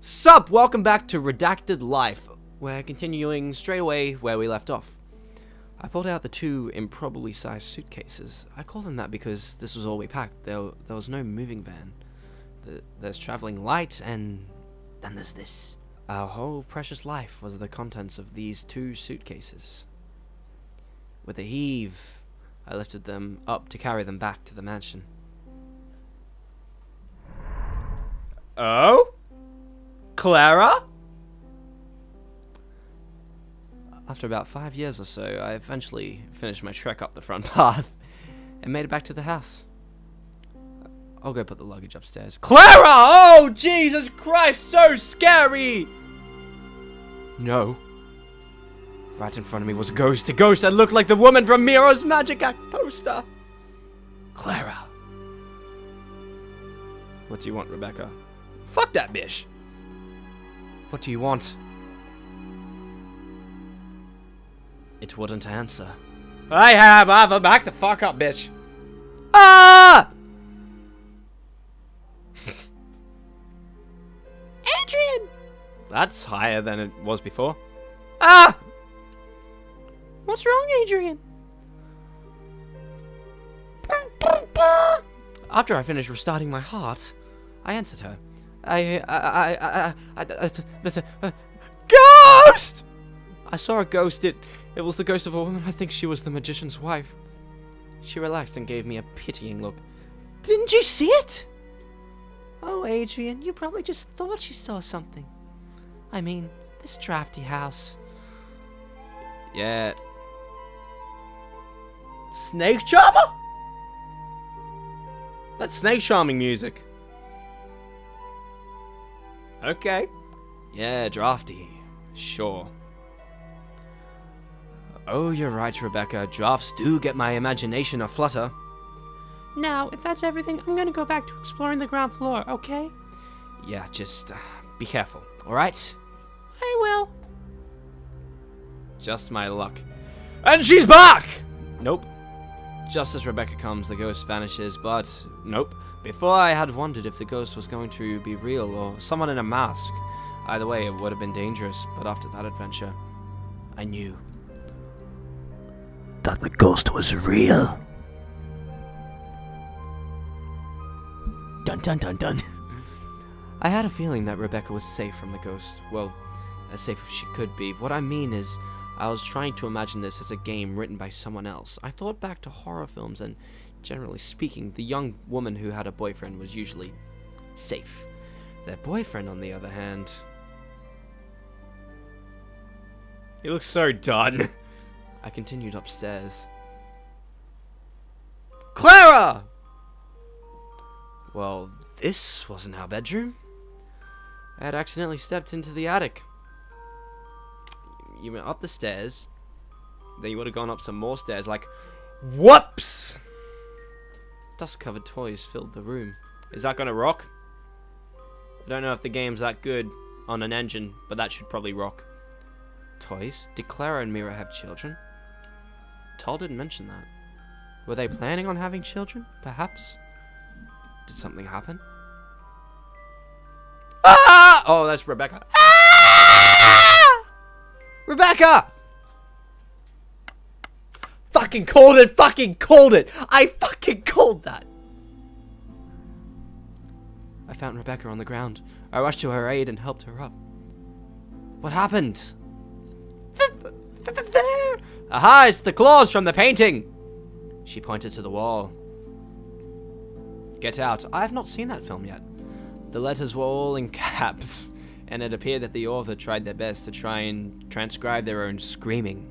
Sup, welcome back to Redacted Life. We're continuing straight away where we left off. I pulled out the two improbably sized suitcases. I call them that because this was all we packed. There was no moving van. There's traveling light, and then there's this. Our whole precious life was the contents of these two suitcases. With a heave, I lifted them up to carry them back to the mansion. Oh? Clara? After about 5 years or so, I eventually finished my trek up the front path and made it back to the house. I'll go put the luggage upstairs. Clara! Oh, Jesus Christ, so scary! No. Right in front of me was a ghost that looked like the woman from Miro's Magic Act poster. Clara. What do you want, Rebecca? Fuck that bitch. What do you want? It wouldn't answer. I have Ava, back the fuck up, bitch. Ah! Adrian! That's higher than it was before. Ah! What's wrong, Adrian? After I finished restarting my heart, I answered her. Ghost! I saw a ghost. It was the ghost of a woman. I think she was the magician's wife. She relaxed and gave me a pitying look. Didn't you see it? Oh, Adrian, you probably just thought you saw something. I mean, this drafty house. Yeah. Snake charmer? That's snake charming music. Okay. Yeah, drafty. Sure. Oh, you're right, Rebecca. Drafts do get my imagination aflutter. Now, if that's everything, I'm gonna go back to exploring the ground floor, okay? Yeah, just be careful, alright? I will. Just my luck. And she's back! Nope. Just as Rebecca comes, the ghost vanishes, but nope. Before I had wondered if the ghost was going to be real or someone in a mask. Either way, it would have been dangerous, but after that adventure, I knew that the ghost was real. Dun dun dun dun. I had a feeling that Rebecca was safe from the ghost. Well, as safe as she could be. What I mean is, I was trying to imagine this as a game written by someone else. I thought back to horror films, and generally speaking, the young woman who had a boyfriend was usually safe. Their boyfriend, on the other hand... He looks so done. I continued upstairs. Clara! Well, this wasn't our bedroom. I had accidentally stepped into the attic. You went up the stairs, then you would have gone up some more stairs, like, whoops! Dust-covered toys filled the room. Is that gonna rock? I don't know if the game's that good on an engine, but that should probably rock. Toys? Did Clara and Mira have children? Toll didn't mention that. Were they planning on having children, perhaps? Did something happen? Ah! Oh, that's Rebecca. Ah! Rebecca! Fucking called it! Fucking called it! I fucking called that! I found Rebecca on the ground. I rushed to her aid and helped her up. What happened? There! Aha! It's the claws from the painting! She pointed to the wall. Get Out. I have not seen that film yet. The letters were all in caps, and it appeared that the author tried their best to try and transcribe their own screaming.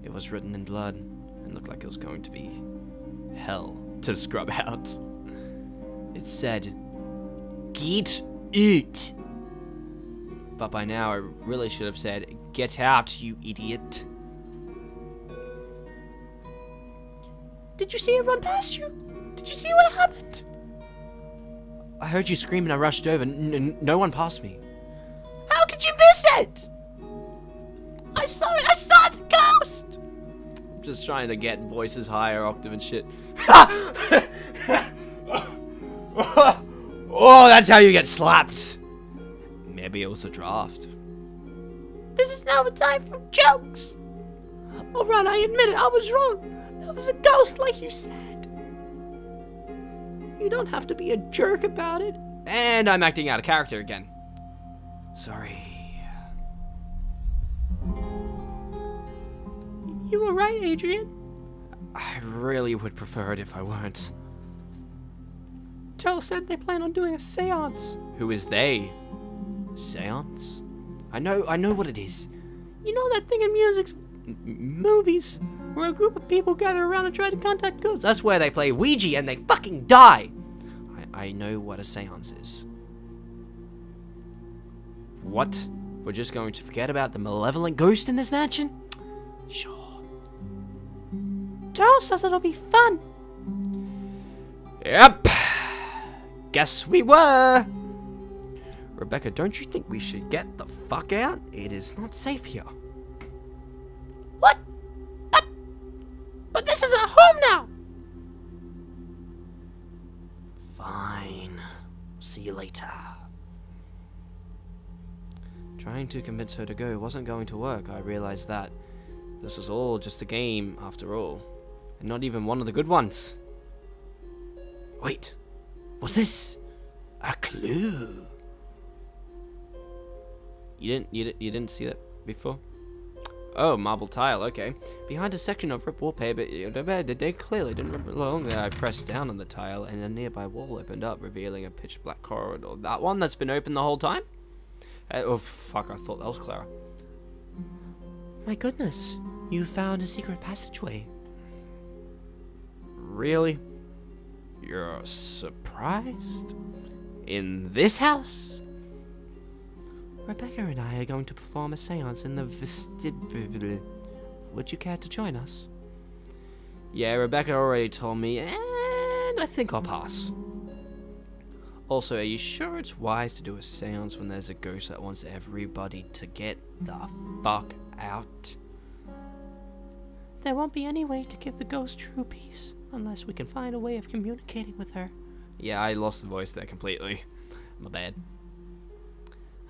It was written in blood, and looked like it was going to be hell to scrub out. It said, "Get out." But by now, I really should have said, "Get out, you idiot." Did you see it run past you? Did you see what happened? I heard you scream and I rushed over. No one passed me. How could you miss it? I saw it. I saw the ghost. I'm just trying to get voices higher, octave and shit. Oh, that's how you get slapped. Maybe it was a draft. This is now the time for jokes. Alright, I admit it, I was wrong. That was a ghost, like you said. You don't have to be a jerk about it. And I'm acting out of character again. Sorry. You were right, Adrian. I really would prefer it if I weren't. Joe said they plan on doing a seance. Who is they? Seance? I know what it is. You know that thing in movies where a group of people gather around and try to contact ghosts? That's where they play Ouija and they fucking die. I know what a seance is. What? We're just going to forget about the malevolent ghost in this mansion? Sure. Joe says it'll be fun. Yep. Guess we were. Rebecca, don't you think we should get the fuck out? It is not safe here. What? But this is our home now. Fine. See you later. Trying to convince her to go wasn't going to work. I realized that. This was all just a game, after all. And not even one of the good ones. Wait. What's this? A clue. You didn't see that before? Oh, marble tile, okay. Behind a section of ripped wallpaper, they clearly didn't belong. I pressed down on the tile, and a nearby wall opened up, revealing a pitch black corridor. That one that's been open the whole time? Oh, fuck, I thought that was Clara. My goodness, you found a secret passageway. Really? You're surprised? In this house? Rebecca and I are going to perform a seance in the vestibule. Would you care to join us? Yeah, Rebecca already told me, and I think I'll pass. Also, are you sure it's wise to do a seance when there's a ghost that wants everybody to get the fuck out? There won't be any way to give the ghost true peace unless we can find a way of communicating with her. Yeah, I lost the voice there completely. My bad.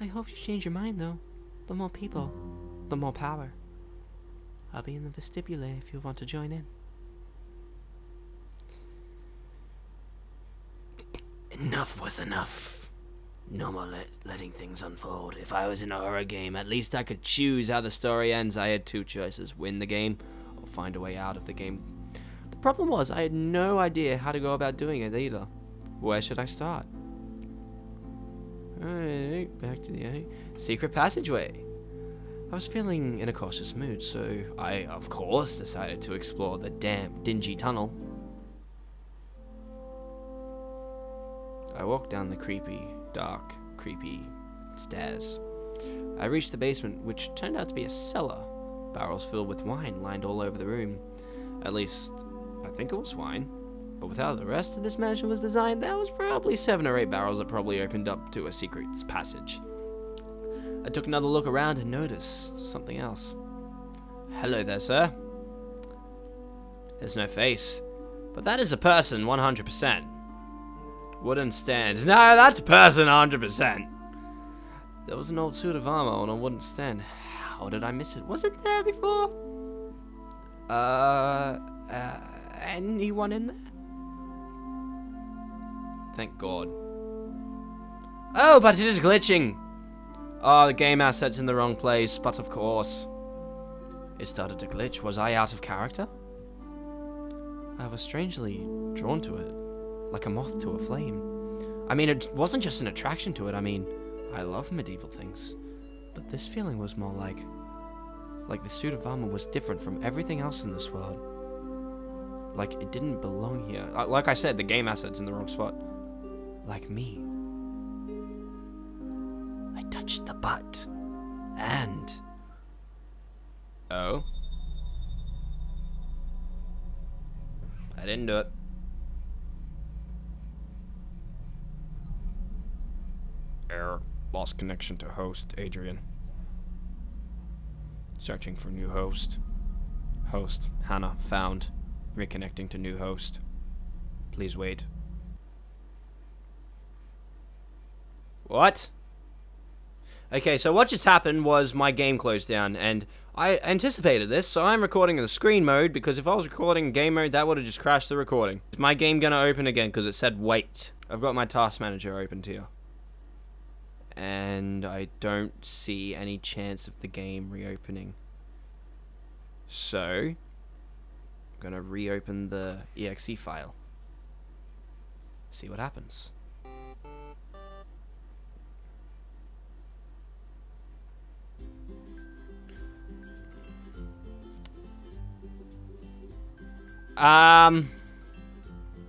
I hope you change your mind, though. The more people, the more power. I'll be in the vestibule if you want to join in. Enough was enough. No more letting things unfold. If I was in a horror game, at least I could choose how the story ends. I had two choices: win the game or find a way out of the game. The problem was I had no idea how to go about doing it either. Where should I start? Back to the secret passageway. I was feeling in a cautious mood, so I, of course, decided to explore the damp, dingy tunnel. I walked down the creepy, dark, creepy stairs. I reached the basement, which turned out to be a cellar. Barrels filled with wine lined all over the room. At least, I think it was wine. But with how the rest of this mansion was designed, there was probably 7 or 8 barrels that probably opened up to a secret passage. I took another look around and noticed something else. Hello there, sir. There's no face, but that is a person 100%. Wooden stand. No, that's a person 100%. There was an old suit of armor on a wooden stand. How did I miss it? Was it there before? Anyone in there? Thank God. Oh, but it is glitching. Oh, the game asset's in the wrong place, but of course. It started to glitch. Was I out of character? I was strangely drawn to it, like a moth to a flame. I mean, it wasn't just an attraction to it. I mean, I love medieval things. But this feeling was more like the suit of armor was different from everything else in this world. Like, it didn't belong here. Like I said, the game asset's in the wrong spot. Like me. I touched the butt. And... oh? I didn't do it. Error. Lost connection to host, Adrian. Searching for new host. Host, Hannah, found. Reconnecting to new host. Please wait. What? Okay, so what just happened was my game closed down, and I anticipated this, so I'm recording in the screen mode, because if I was recording in game mode, that would have just crashed the recording. Is my game gonna open again, because it said wait. I've got my task manager opened here. And I don't see any chance of the game reopening. So, I'm gonna reopen the exe file. See what happens.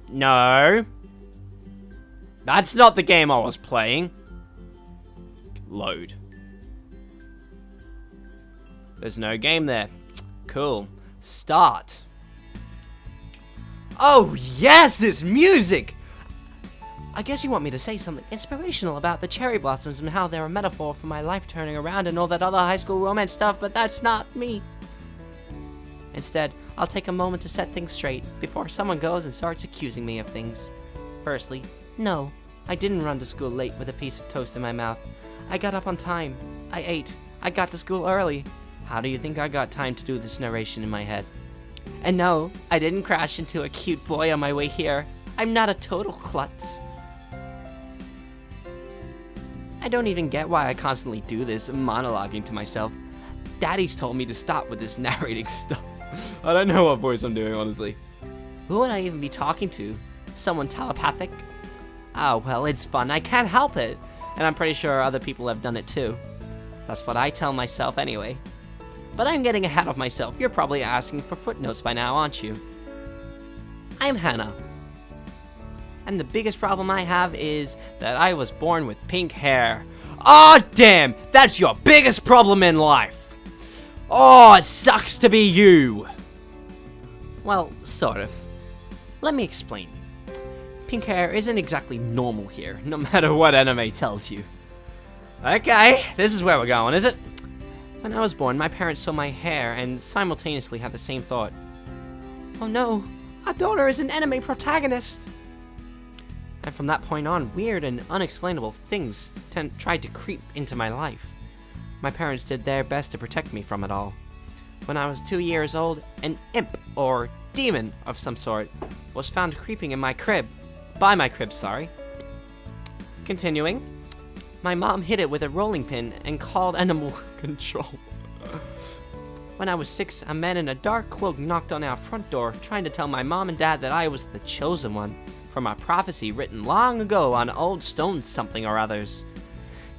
No. That's not the game I was playing. Load. There's no game there. Cool. Start. Oh, yes, it's music! I guess you want me to say something inspirational about the cherry blossoms and how they're a metaphor for my life turning around and all that other high school romance stuff, but that's not me. Instead, I'll take a moment to set things straight before someone goes and starts accusing me of things. Firstly, no, I didn't run to school late with a piece of toast in my mouth. I got up on time. I ate. I got to school early. How do you think I got time to do this narration in my head? And no, I didn't crash into a cute boy on my way here. I'm not a total klutz. I don't even get why I constantly do this, monologuing to myself. Daddy's told me to stop with this narrating stuff. I don't know what voice I'm doing, honestly. Who would I even be talking to? Someone telepathic? Oh, well, it's fun. I can't help it. And I'm pretty sure other people have done it too. That's what I tell myself anyway. But I'm getting ahead of myself. You're probably asking for footnotes by now, aren't you? I'm Hannah. And the biggest problem I have is that I was born with pink hair. Oh, damn! That's your biggest problem in life! Oh, it sucks to be you! Well, sort of. Let me explain. Pink hair isn't exactly normal here, no matter what anime tells you. Okay, this is where we're going, is it? When I was born, my parents saw my hair and simultaneously had the same thought. Oh no, our daughter is an anime protagonist! And from that point on, weird and unexplainable things tried to creep into my life. My parents did their best to protect me from it all. When I was 2 years old, an imp, or demon of some sort, was found creeping in my crib. By my crib, sorry. Continuing, my mom hit it with a rolling pin and called animal control. When I was 6, a man in a dark cloak knocked on our front door, trying to tell my mom and dad that I was the chosen one, from a prophecy written long ago on old stone something or others.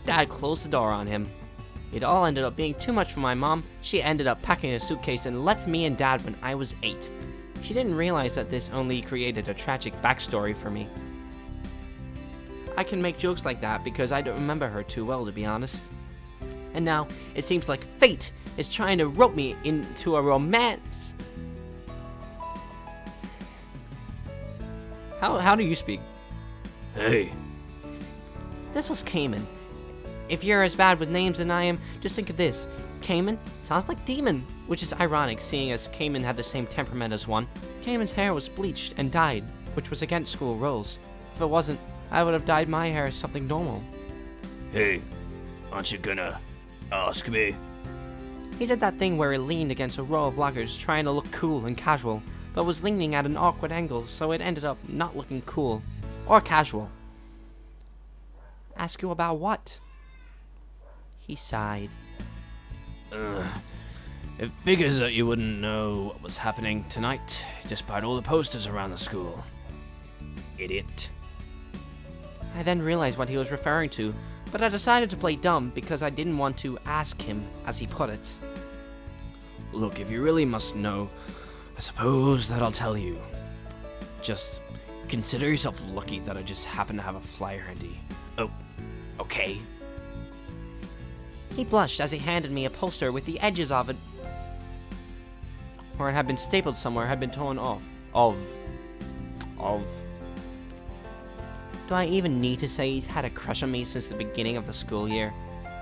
Dad closed the door on him. It all ended up being too much for my mom. She ended up packing a suitcase and left me and Dad when I was 8. She didn't realize that this only created a tragic backstory for me. I can make jokes like that because I don't remember her too well, to be honest. And now, it seems like fate is trying to rope me into a romance. How do you speak? Hey. This was Kaman. If you're as bad with names as I am, just think of this. Kaman sounds like demon, which is ironic seeing as Kaman had the same temperament as one. Kaman's hair was bleached and dyed, which was against school rules. If it wasn't, I would have dyed my hair as something normal. Hey, aren't you gonna ask me? He did that thing where he leaned against a row of lockers trying to look cool and casual, but was leaning at an awkward angle, so it ended up not looking cool or casual. Ask you about what? He sighed. It figures that you wouldn't know what was happening tonight, despite all the posters around the school. Idiot. I then realized what he was referring to, but I decided to play dumb because I didn't want to ask him, as he put it. Look, if you really must know, I suppose that I'll tell you. Just consider yourself lucky that I just happen to have a flyer handy. Oh, okay. He blushed as he handed me a poster with the edges of it, where it had been stapled somewhere, had been torn off. Do I even need to say he's had a crush on me since the beginning of the school year?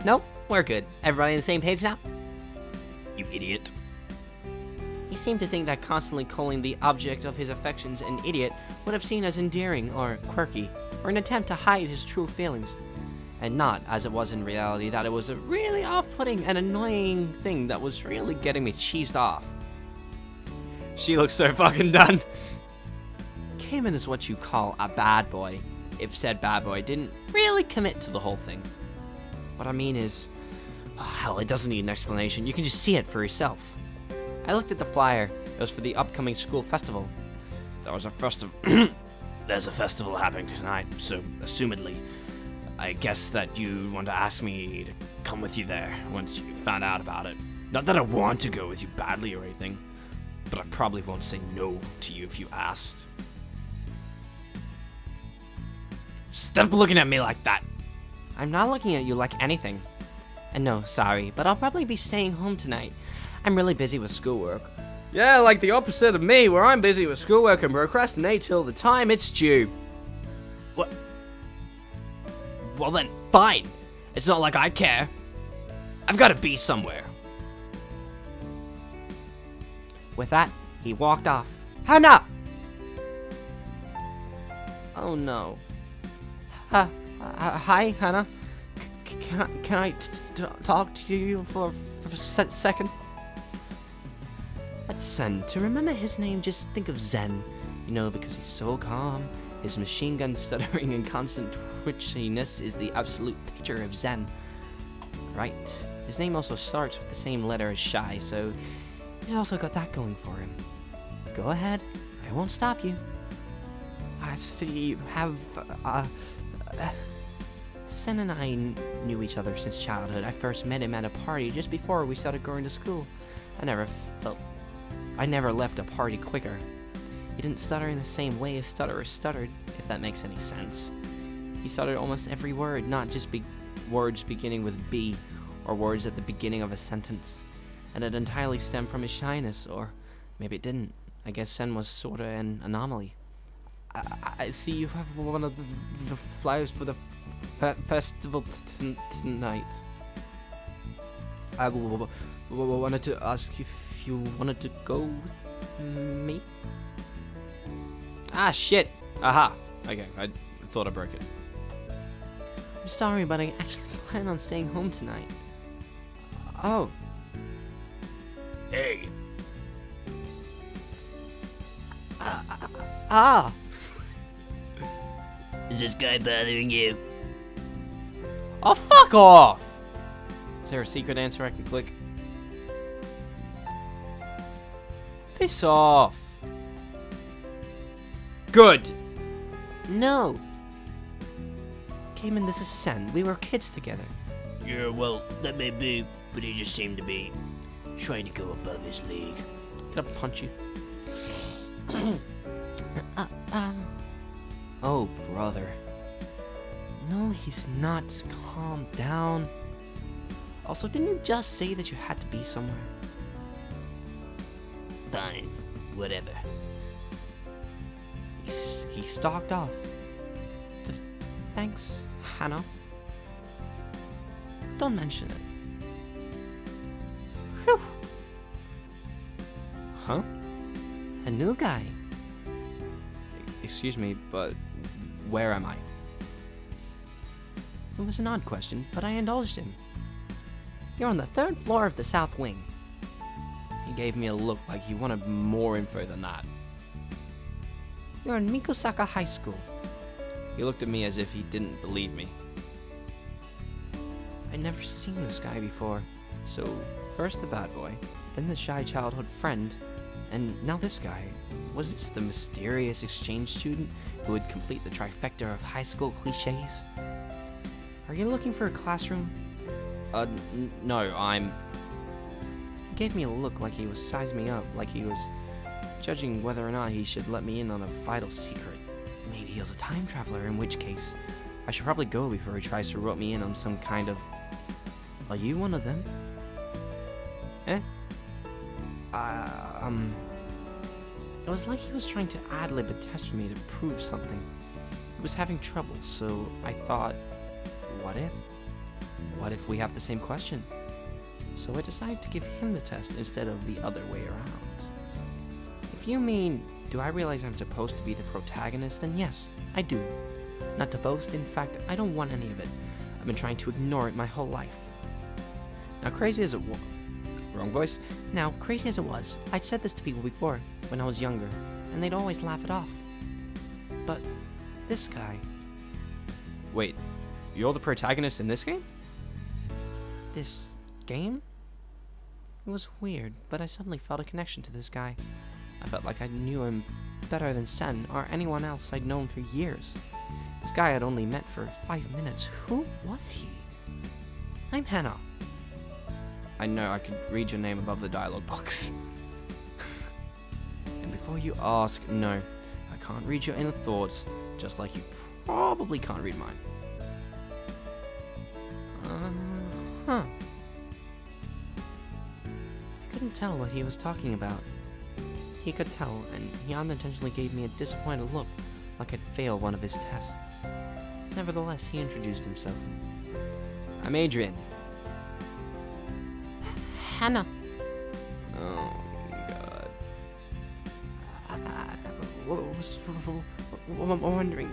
Nope, we're good. Everybody on the same page now? You idiot. He seemed to think that constantly calling the object of his affections an idiot would have seen as endearing or quirky, or an attempt to hide his true feelings. And not, as it was in reality, that it was a really off-putting and annoying thing that was really getting me cheesed off. She looks so fucking done. Kaman is what you call a bad boy, if said bad boy didn't really commit to the whole thing. What I mean is, oh, hell, it doesn't need an explanation. You can just see it for yourself. I looked at the flyer. It was for the upcoming school festival. There's a festival happening tonight, so assumedly, I guess that you want to ask me to come with you there once you found out about it. Not that I want to go with you badly or anything, but I probably won't say no to you if you asked. Stop looking at me like that! I'm not looking at you like anything. And no, sorry, but I'll probably be staying home tonight. I'm really busy with schoolwork. Yeah, like the opposite of me, where I'm busy with schoolwork and procrastinate till the time it's due. What? Well then, fine. It's not like I care. I've got to be somewhere. With that, he walked off. Hannah! Oh no. Hi, Hannah. Can I talk to you for a second? That's Zen. To remember his name, just think of Zen. You know, because he's so calm. His machine gun stuttering and constant twitchiness is the absolute picture of Zen. Right. His name also starts with the same letter as Shy, so he's also got that going for him. Go ahead. I won't stop you. So you have, Sen and I knew each other since childhood. I first met him at a party just before we started going to school. I never left a party quicker. He didn't stutter in the same way a stutterer stuttered, if that makes any sense. He stuttered almost every word, not just words beginning with B, or words at the beginning of a sentence. And it entirely stemmed from his shyness, or maybe it didn't. I guess Sen was sorta an anomaly. I see you have one of the flyers for the festival tonight. I wanted to ask if you wanted to go with me? Ah, shit! Aha! Okay, I thought I broke it. I'm sorry, but I actually plan on staying home tonight. Oh. Hey. Is this guy bothering you? Oh, fuck off! Is there a secret answer I can click? Piss off. Good. No. Kaman, this is Sen. We were kids together. Yeah, well, that may be, but he just seemed to be trying to go above his league. Can I punch you? Oh, brother. No, he's not. Just calm down. Also, didn't you just say that you had to be somewhere? Fine, whatever. He stalked off. Thanks, Hannah. Don't mention it. Whew. Huh? A new guy. Excuse me, but where am I? It was an odd question, but I indulged him. You're on the 3rd floor of the South Wing. He gave me a look like he wanted more info than that. You're in Mikosaka High School. He looked at me as if he didn't believe me. I'd never seen this guy before, so first the bad boy, then the shy childhood friend, and now this guy. Was this the mysterious exchange student who would complete the trifecta of high school cliches? Are you looking for a classroom? No, I'm... He gave me a look like he was sizing me up, like he was judging whether or not he should let me in on a vital secret. Maybe he was a time traveler, in which case, I should probably go before he tries to rope me in on some kind of... Are you one of them? Eh? It was like he was trying to ad-lib a test for me to prove something. He was having trouble, so I thought, what if? What if we have the same question? So I decided to give him the test instead of the other way around. If you mean, do I realize I'm supposed to be the protagonist, then yes, I do. Not to boast, in fact, I don't want any of it. I've been trying to ignore it my whole life. Now, crazy as it was... Wrong voice. Now, crazy as it was, I'd said this to people before, when I was younger, and they'd always laugh it off. But this guy... Wait, you're the protagonist in this game? This game? It was weird, but I suddenly felt a connection to this guy. I felt like I knew him better than Sen or anyone else I'd known for years. This guy I'd only met for 5 minutes. Who was he? I'm Hannah. I know, I could read your name above the dialogue box. And before you ask, no, I can't read your inner thoughts, just like you probably can't read mine. Huh. I couldn't tell what he was talking about. He could tell, and he unintentionally gave me a disappointed look, like I'd failed one of his tests. Nevertheless, he introduced himself. I'm Adrian. Hannah. Oh God. I'm wondering,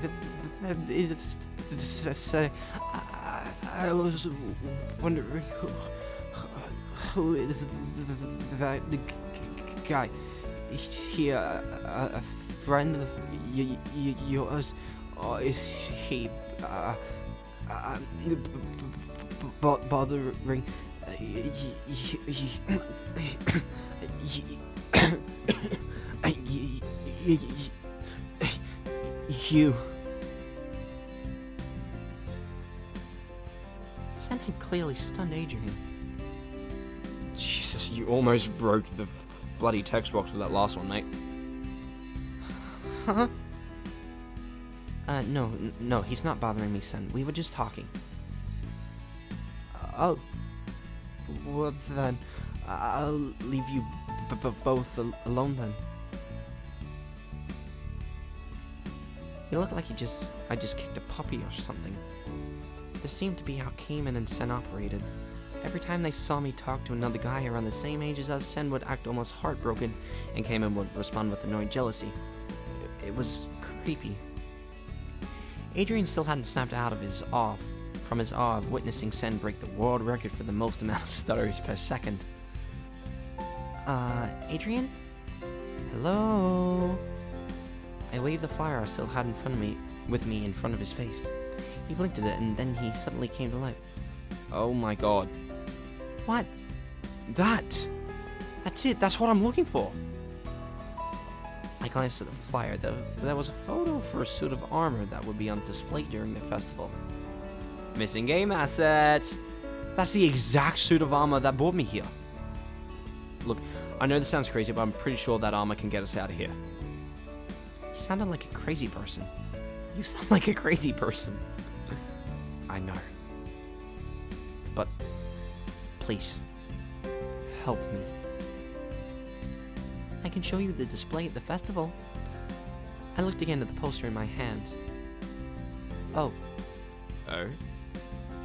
I was wondering who is that guy? He a friend of yours, or is he bothering you? Sen had clearly stunned Adrian. Jesus, you almost broke the bloody text box with that last one, mate. Huh? No, he's not bothering me, Sen. We were just talking. Oh. Well, then, I'll leave you both alone, then. You look like I just kicked a puppy or something. This seemed to be how Kaman and Sen operated. Every time they saw me talk to another guy around the same age as us, Sen would act almost heartbroken, and Kaman would respond with annoyed jealousy. It was creepy. Adrian still hadn't snapped out of his awe of witnessing Sen break the world record for the most amount of stutters per second. Adrian? Hello? I waved the flyer I still had in front of me, in front of his face. He blinked at it, and then he suddenly came to life. Oh my God. What? That's it. That's what I'm looking for. I glanced at the flyer. There was a photo for a suit of armor that would be on display during the festival. Missing game assets. That's the exact suit of armor that brought me here. Look, I know this sounds crazy, but I'm pretty sure that armor can get us out of here. You sounded like a crazy person. You sound like a crazy person. I know. But please, help me. I can show you the display at the festival. I looked again at the poster in my hand. Oh. Oh?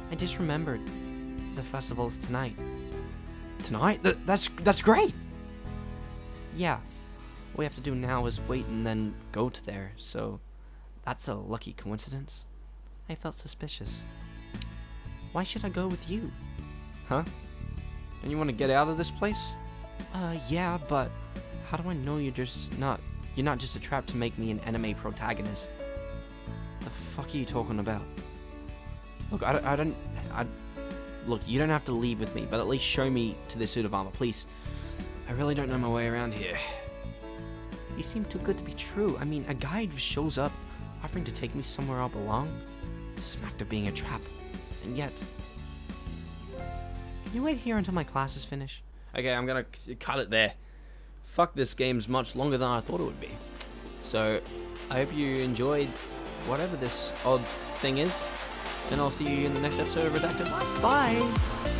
I just remembered. The festival is tonight. Tonight? That's great! Yeah. What we have to do now is wait and then go to there, so that's a lucky coincidence. I felt suspicious. Why should I go with you? Huh? Don't you want to get out of this place? Yeah, but how do I know you're not just a trap to make me an anime protagonist? The fuck are you talking about? Look, look, you don't have to leave with me, but at least show me to this suit of armor, please. I really don't know my way around here. You seem too good to be true. I mean, a guy just shows up, offering to take me somewhere I belong. Smacked of being a trap. And yet... Can you wait here until my classes finish? Okay, I'm gonna cut it there. Fuck, this game's much longer than I thought it would be. So, I hope you enjoyed whatever this odd thing is. And I'll see you in the next episode of Redacted Life. Bye!